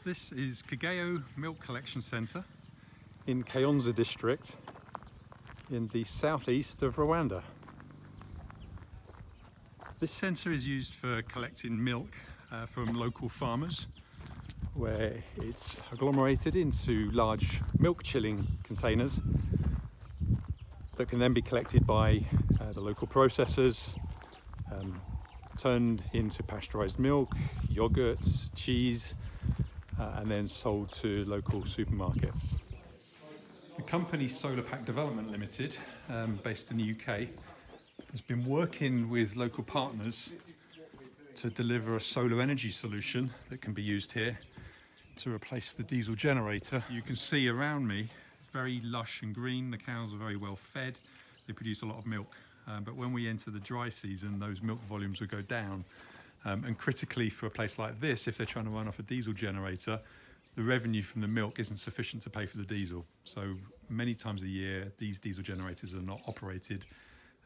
This is Kageyo Milk Collection Centre in Kayonza district in the southeast of Rwanda. This centre is used for collecting milk from local farmers, where it's agglomerated into large milk chilling containers that can then be collected by the local processors, turned into pasteurised milk, yogurts, cheese, and then sold to local supermarkets. The company Solapak Development Limited, based in the UK, has been working with local partners to deliver a solar energy solution that can be used here to replace the diesel generator. You can see around me, very lush and green. The cows are very well fed. They produce a lot of milk. But when we enter the dry season, those milk volumes will go down. And critically for a place like this, if they're trying to run off a diesel generator, the revenue from the milk isn't sufficient to pay for the diesel. So many times a year, these diesel generators are not operated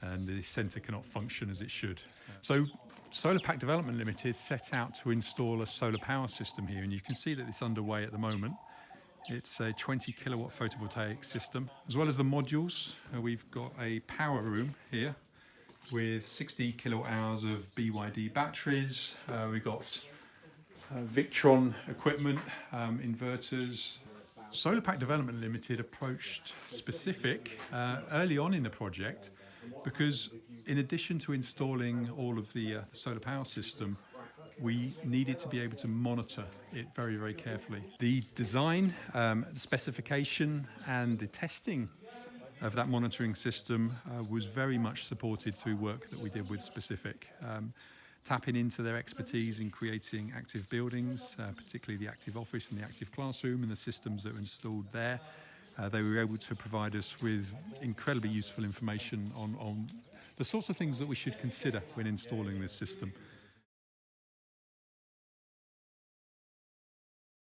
and the centre cannot function as it should. So Solapak Development Limited set out to install a solar power system here, and you can see that it's underway at the moment. It's a 20 kilowatt photovoltaic system. As well as the modules, we've got a power room here with 60 kilowatt hours of BYD batteries. We've got Victron equipment, inverters. Solapak Development Limited approached Specific early on in the project because in addition to installing all of the solar power system, we needed to be able to monitor it very, very carefully. The design, the specification and the testing of that monitoring system was very much supported through work that we did with Specific, tapping into their expertise in creating active buildings, particularly the active office and the active classroom and the systems that were installed there. They were able to provide us with incredibly useful information on the sorts of things that we should consider when installing this system.